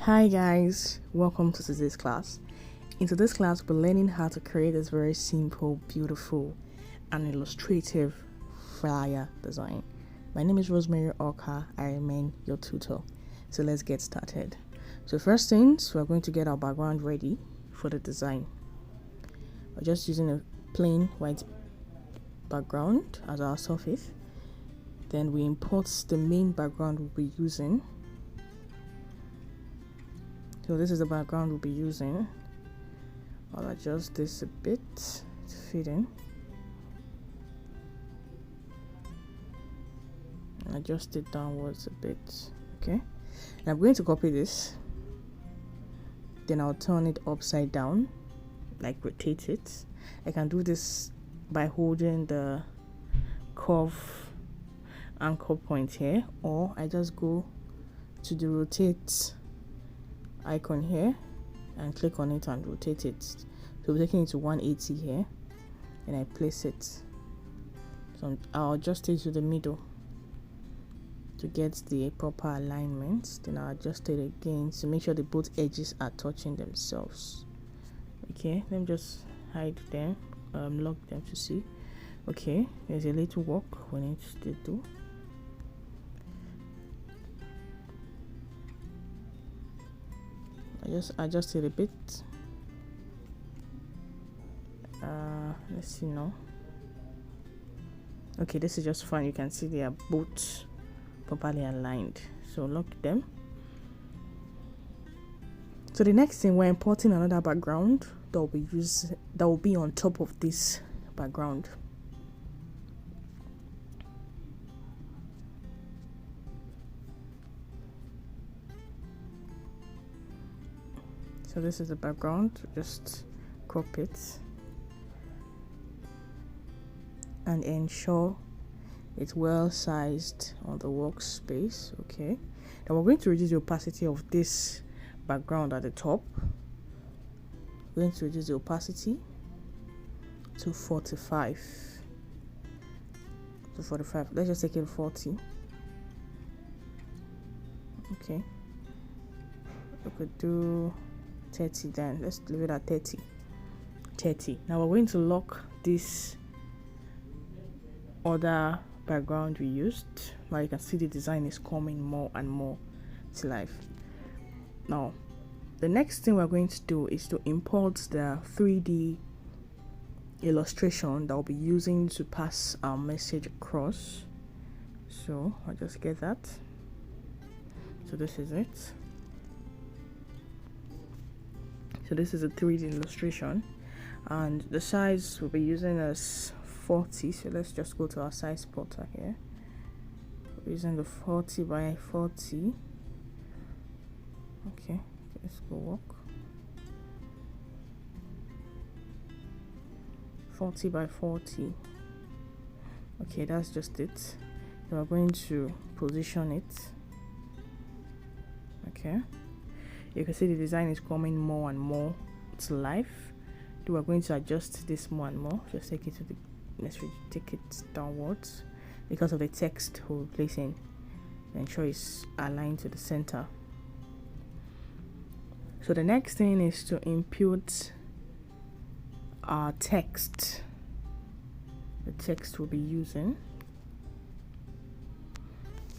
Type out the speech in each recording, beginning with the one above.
Hi guys, welcome to today's class. In today's class, we're learning how to create this very simple, beautiful, and illustrative flyer design. My name is Rosemary Oka. I remain your tutor. So let's get started. So first things, we're going to get our background ready for the design. We're just using a plain white background as our surface. Then we import the main background we'll be using. So this is the background we'll be using. I'll adjust this a bit to fit in. And adjust it downwards a bit. Okay. And I'm going to copy this. Then I'll turn it upside down, like rotate it. I can do this by holding the curve anchor point here, or I just go to the rotate icon here and click on it and rotate it. So we're taking it to 180 here, and I place it. So I'll adjust it to the middle to get the proper alignment. Then I'll adjust it again to make sure the both edges are touching themselves. Okay, let me just hide them, lock them to see. Okay, there's a little work we need to do. I just adjust it a bit. Let's see now. Okay, this is just fine. You can see they are both properly aligned. So lock them. So the next thing, we're importing another background that will be on top of this background. So this is the background, just crop it and ensure it's well sized on the workspace. Okay, then we're going to reduce the opacity of this background at the top. We're going to reduce the opacity to 45. To 45. Let's just take it 40. Okay, we could do 30 then. Let's leave it at 30. Now we're going to lock this other background we used. Now you can see the design is coming more and more to life. Now the next thing we're going to do is to import the 3D illustration that we'll be using to pass our message across. So I'll just get that. So this is it. So this is a 3D illustration, and the size we'll be using is 40. So let's just go to our size plotter here. We're using the 40 by 40. Okay, let's go work. 40 by 40. Okay, that's just it. So we're going to position it. Okay. You can see the design is coming more and more to life. So we're going to adjust this more and more. Just take it to the, let's take it downwards because of the text we're placing. Ensure it's aligned to the center. So the next thing is to input our text. The text we'll be using.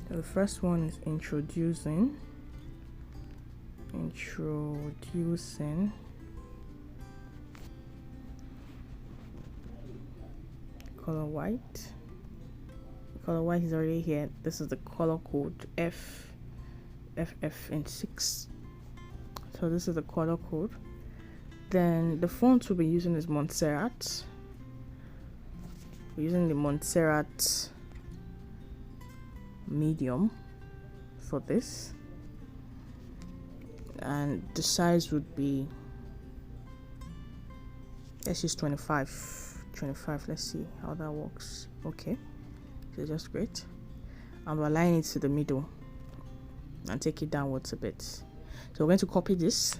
So the first one is introducing color white. Color white is already here. This is the color code FF in 6. So this is the color code. Then the font we'll be using is Montserrat. We're using the Montserrat medium for this. And the size would be, let's use 25. Let's see how that works. Okay, so just great. And we'll align it to the middle and take it downwards a bit. So we're going to copy this,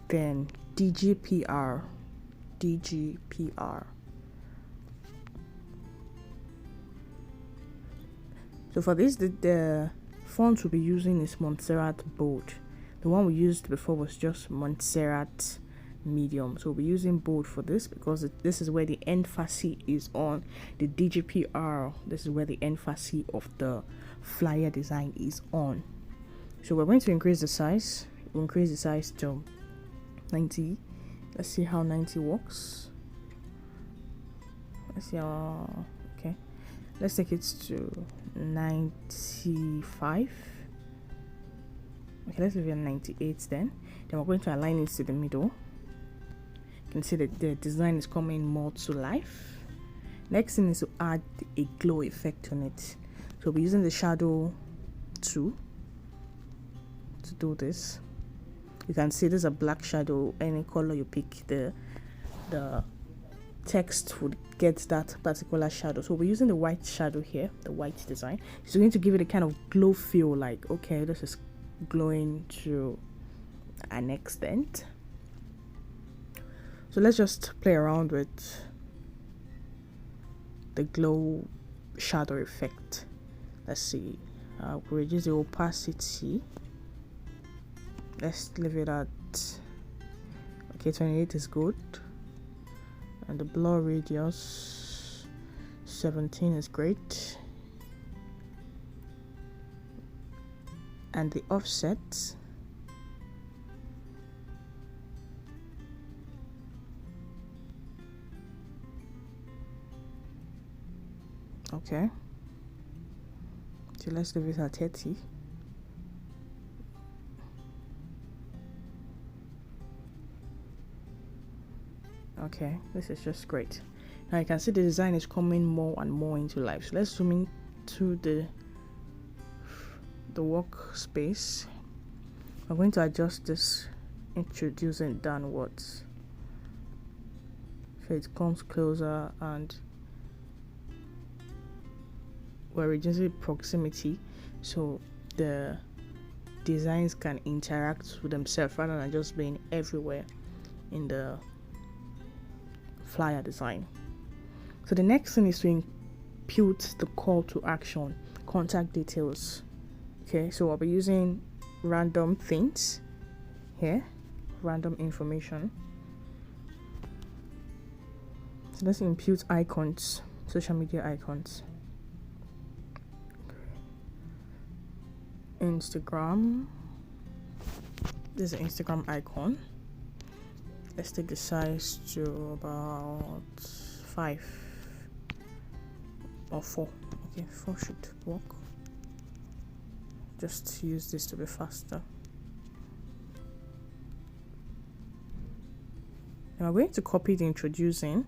then DGPR. So for this, the font we'll be using is Montserrat Bold. The one we used before was just Montserrat Medium. So we'll be using Bold for this because this is where the emphasis is on the DGPR. This is where the emphasis of the flyer design is on. So we're going to increase the size. We'll increase the size to 90. Let's see how 90 works. Let's see how, okay. Let's take it to 95. Okay, let's leave it at 98 then. Then we're going to align it to the middle. You can see that the design is coming more to life. Next thing is to add a glow effect on it. So we'll be using the shadow tool to do this. You can see there's a black shadow. Any color you pick, the text would get that particular shadow. So we're using the white shadow here, the white design. So we're going to give it a kind of glow feel, like, okay, this is glowing to an extent. So let's just play around with the glow shadow effect. Let's see. Reduce the opacity. Let's leave it at, okay, 28 is good. And the blur radius 17 is great. And the offset, okay, so let's leave it at 30. Okay, this is just great. Now you can see the design is coming more and more into life. So let's zoom in to the workspace. I'm going to adjust this, introducing downwards so it comes closer, and we're reducing proximity so the designs can interact with themselves rather than just being everywhere in the flyer design. So the next thing is to impute the call to action, contact details. Okay, so I'll be using random things here, random information. So let's impute icons, social media icons. Instagram. This is an Instagram icon. Let's take the size to about 5 or 4. Okay, 4 should work. Just use this to be faster. Now I'm going to copy the introducing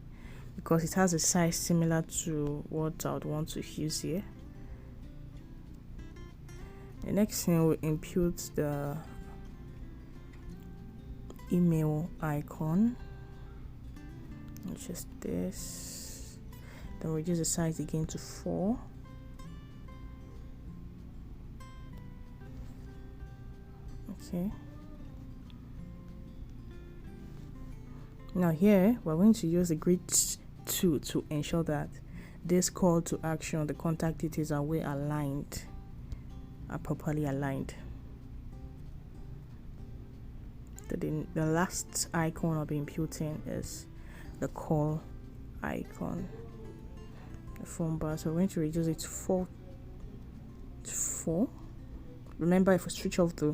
because it has a size similar to what I would want to use here. The next thing will impute the email icon, which is this. Then reduce the size again to 4. Okay. Now here we're going to use the grid tool to ensure that this call to action, the contact details are well aligned, are properly aligned. The last icon I'll be imputing is the call icon, the phone bar. So we're going to reduce it to 4. Remember, if we switch off the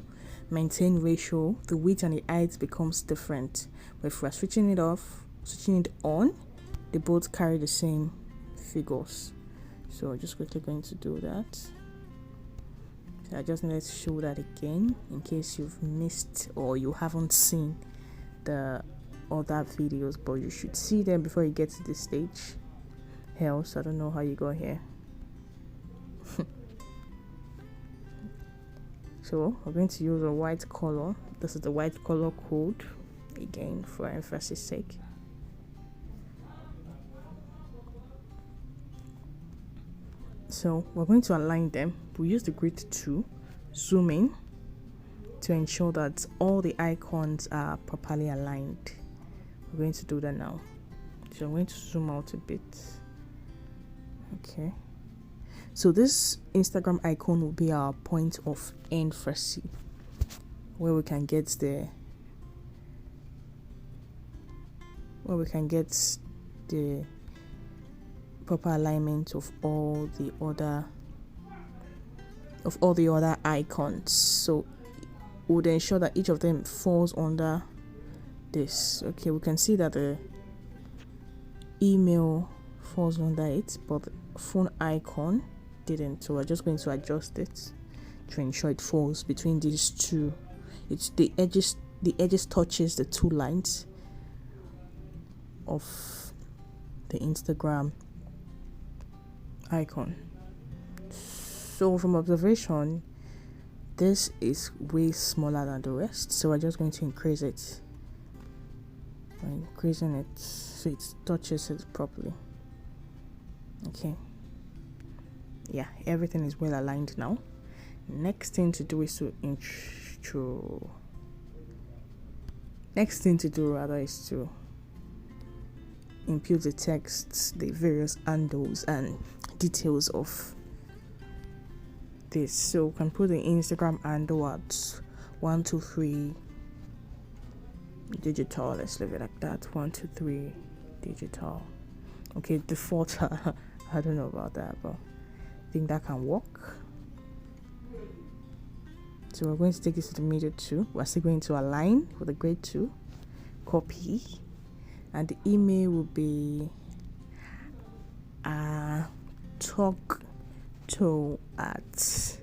maintain ratio, the width and the height becomes different. But if we're switching it on, they both carry the same figures. So I'm just quickly going to do that. So I just need to show that again in case you've missed or you haven't seen the other videos, but you should see them before you get to this stage. Else, I don't know how you got here. So we're going to use a white color. This is the white color code, again for emphasis sake. So we're going to align them. We'll use the grid to zoom in to ensure that all the icons are properly aligned. We're going to do that now. So I'm going to zoom out a bit. Okay. So this Instagram icon will be our point of emphasis, where we can get the proper alignment of all the other icons. So we would ensure that each of them falls under this. Okay, we can see that the email falls under it, but the phone icon didn't. So we're just going to adjust it to ensure it falls between these two. It's the edges touches the two lines of the Instagram icon. So from observation, this is way smaller than the rest, so we're just going to increase it. We're increasing it so it touches it properly. Okay, yeah, everything is well aligned now. Next thing to do is to impute the text, the various handles and details of this. So we can put the Instagram handle at 123 digital. Let's leave it like that. 123 digital. Okay, default. I don't know about that, but I think that can work. So we're going to take this to the middle too. We're still going to align with the grade 2. Copy. And the email will be talk to at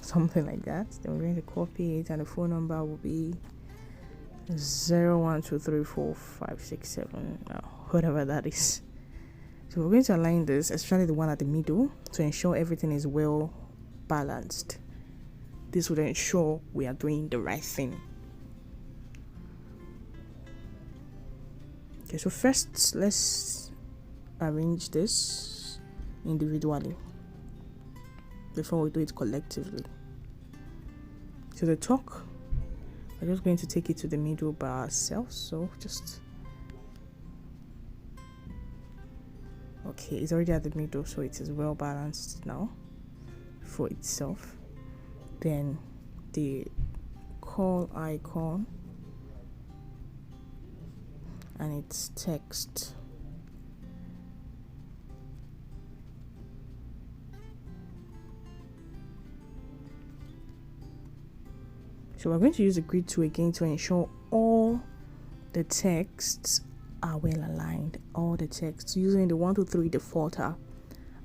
something like that. Then we're going to copy it, and the phone number will be 01234567, whatever that is. So we're going to align this, especially the one at the middle, to ensure everything is well balanced. This would ensure we are doing the right thing. Okay, so first let's arrange this individually before we do it collectively. So the talk, we're just going to take it to the middle by ourselves. So just, okay, it's already at the middle, so it is well balanced now for itself. Then the call icon and its text. So we're going to use the grid tool again to ensure all the texts are well aligned. All the texts using the 1 to 3 defaulter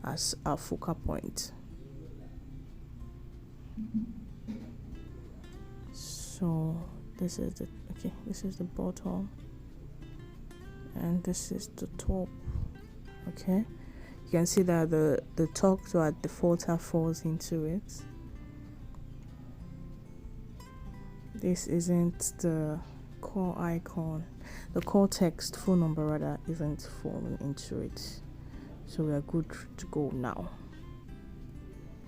as our focal point. So this is the bottom and this is the top. Okay, you can see that the talk to our defaulter falls into it. This isn't the call icon, the call text phone number rather isn't falling into it, so we are good to go now.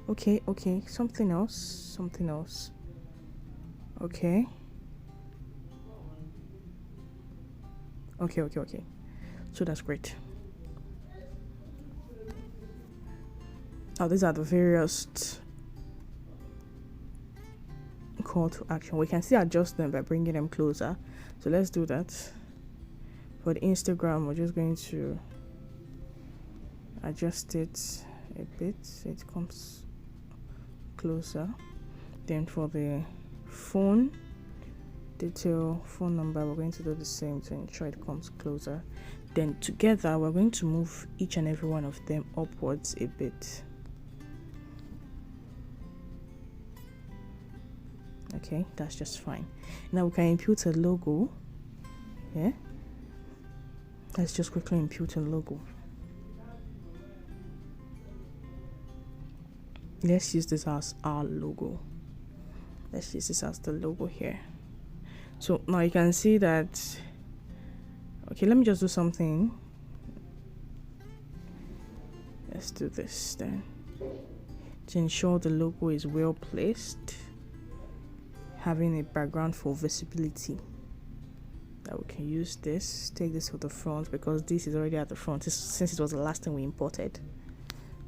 Okay, something else. Okay, so that's great. Now these are the various call to action. We can still adjust them by bringing them closer, so let's do that. For the Instagram, we're just going to adjust it a bit so it comes closer. Then for the phone detail, phone number, we're going to do the same to ensure it comes closer. Then together we're going to move each and every one of them upwards a bit. Okay, that's just fine. Now we can impute a logo. Yeah, let's just quickly impute a logo. Let's use this as our logo. Let's use this as the logo here. So now you can see that. Okay, let me just do something. Let's do this then to ensure the logo is well placed, having a background for visibility. That we can use this, take this to the front because this is already at the front since it was the last thing we imported.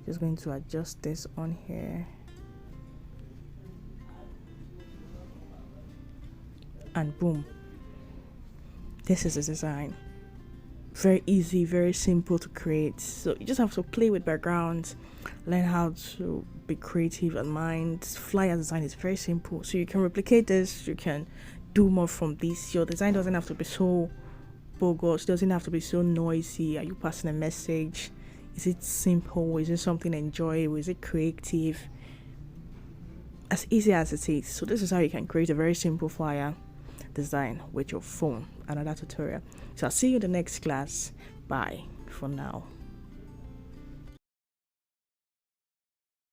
Just going to adjust this on here. And boom. This is the design. Very easy, very simple to create. So you just have to play with backgrounds, learn how to be creative and mind. Flyer design is very simple. So you can replicate this, you can do more from this. Your design doesn't have to be so bogus, doesn't have to be so noisy. Are you passing a message? Is it simple? Is it something enjoyable? Is it creative? As easy as it is. So this is how you can create a very simple flyer design with your phone. Another tutorial. So I'll see you in the next class. Bye for now.